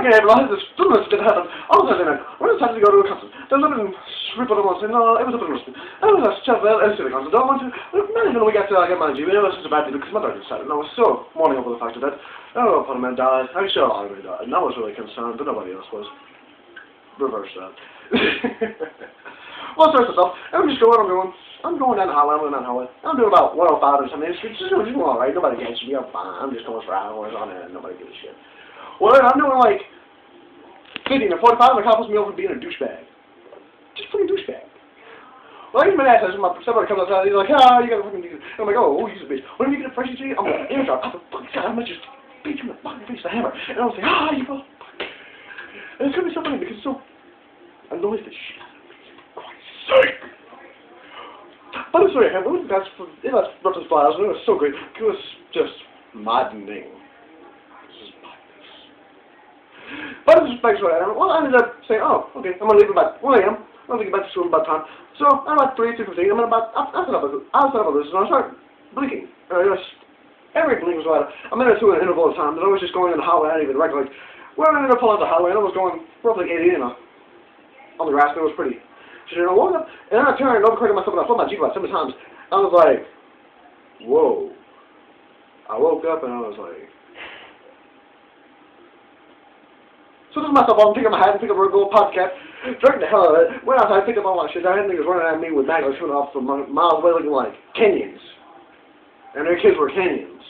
fucking able to have this stillness that happened. All of a sudden, when it's time to go to a concert, there's nothing sweep on the wall saying, no, it was a bit rusty. I was a chef at the concert. I want to, imagine when we got to get my G, it was such a bad deal because my daughter decided, and I was so mourning over the fact that, oh, upon a man died. I'm sure all of them died, and I was really concerned, but nobody else was. Reverse that. Well, sorts of stuff. I'm just going, I'm going down the highway, I'm doing about 105 or something. It's just doing alright, nobody gets me, I'm fine. I'm just going for hours on end, nobody gives a shit. Well, I'm doing like 50 or 45, and the cop pulls me over for being a douchebag. Just fucking douchebag. Well, I get my ass, somebody comes outside, he's like, ah, you gotta fucking do this. And I'm like, oh, he's a bitch. When you get a fresh G, I'm like, airdrop, pop the fucking shot, I'm gonna just beat you in the fucking face with a hammer. And I was like, ah, you motherfucker. And it's gonna be so funny because it's so annoys the shit out of me. For Christ's sake. But I'm sorry, it was Russell's Flyers, and it was so great. It was just maddening. But it's just like, well, I ended up saying, oh, okay, I'm going to leave about 1 a.m. I'm going to get back to school about time. So, I'm about 3, 2:15, I'm about, I'll set up a list, and I start blinking. Every blink was about a minute or two in an interval of time, and I was just going on the highway, I didn't even recollect. Well, I ended up pulling out the highway, and I was going roughly 80, on the grass, and it was pretty. So, I woke up, and then I turned, overcorrected myself, and I flipped my Jeep about 7 times. I was like, whoa. I woke up, and I was like, so this is myself, I'm picking up my hat and pick up a gold podcast, drank the hell out of it, went outside, picked up all my shit, I had niggas running at me with magnets shooting off from miles away looking like Kenyans. And their kids were Kenyans.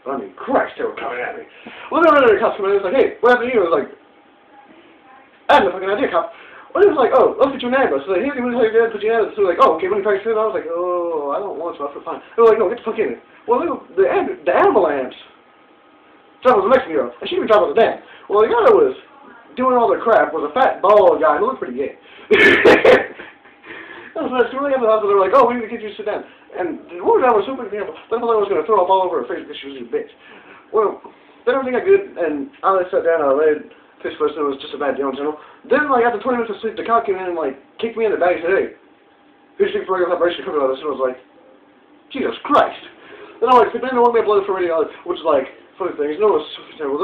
But I mean, Christ, they were coming at me. Well, then another cop came in and was like, hey, what happened to you? I was like, I had no fucking idea, cop. Well, he was like, oh, let's put you in ambulance. So like, hey, what the hell you did? Put you in ambulance. So like, oh, okay, when you practice it, I was like, oh, I don't want to, I feel fine. They were like, no, get the fuck in it. Well, the ambulance drove was a Mexican girl, and she was driving the damn. Well, the guy that was doing all the crap was a fat, bald guy who looked pretty gay. So when they got to the hospital, they were like, oh, we need to get you to sit down. And the woman driver was super careful. They thought I was going to throw up all over her face because she was a bitch. Well, then everything got good, and I sat down, I laid face first, and it was just a bad deal in general. Then, like, after 20 minutes of sleep, the cop came in and, like, kicked me in the back and said, hey, who's sick for regular operation? Come about this. And I was like, Jesus Christ. Then I was like, then they want me to blow for radio, which is like, funny things. No, it's terrible.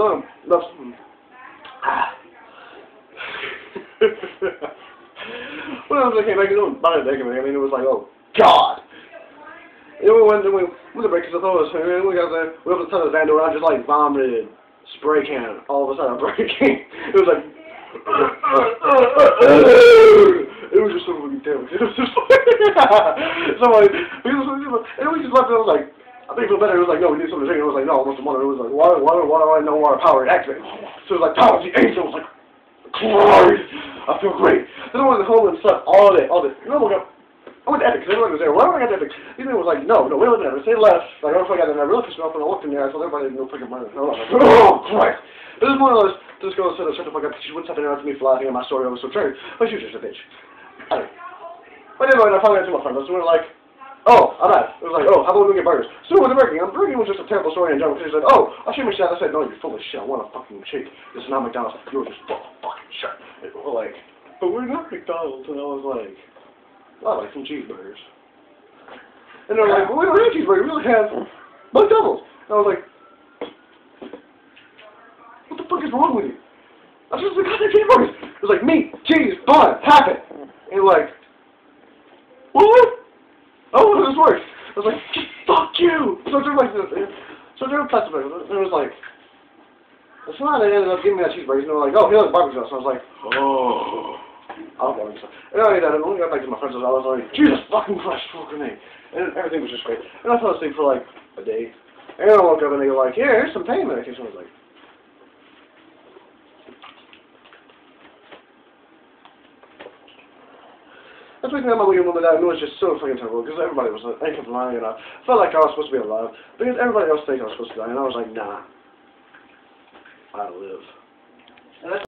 That's, when I came back, it was about a day. I mean, it was like, oh, God. And we went to break, because I thought it was, we got there, we went up to the top of the van door, I just like vomited spray can all of a sudden breaking. It was like, it was just so fucking terrible. It was just so like, and we just left it, I was like, I think it feel better. It was like, no, we need something to drink. It was like, no, almost a month. It was like, water, no water, power, activate. So it was like, power, the angel. It was like, Christ, I feel great. Then I went home and slept all day. You know, I went to Epic, because everybody was there. Well, I got to Epic. These people was like, no, we don't live in Epic. They left. Like, I got there, and I really pissed me off, and I looked in there, I told everybody no freaking money. I was like, oh, Christ. This is one of those, this girl said, shut the fuck up, because she wouldn't stop interrupting me for laughing at my story. I was so triggered. But she was just a bitch. I don't know. But anyway, I finally got to my friends. We were like, oh, I'm out. It was like, oh, how about we get burgers? So with the burger, burger was just a terrible story in general, because he said, oh, I'll shoot my shot. I said, no, you're full of shit. I want a fucking shake. This is not McDonald's. You're just full of fucking shit. They were like, but we're not McDonald's. And I was like, well, I like some cheeseburgers. And they're like, well, we don't have cheeseburgers. We only have McDonald's. And I was like, what the fuck is wrong with you? I was just like, goddamn cheeseburgers. It was like meat, cheese, bun, half it. And like, what? Oh, this works. I was like, fuck you! So they're like this. So they're plastic burgers. And it was like, it's not, they ended up giving me that cheeseburger. And they were like, oh, he likes barbecue sauce. So I was like, oh. I'll barbecue sauce. And I ate that. And when we got back to my friends' house, I was like, Jesus fucking Christ, fuck grenade. And everything was just great. And I fell asleep for like a day. And then I woke up and they were like, here's some pain medication. I was like, that's the reason my weekend woman that I knew was just so fucking terrible, because everybody was like, I kept lying, and I felt like I was supposed to be alive, because everybody else thinks I was supposed to die, and I was like, nah, I live.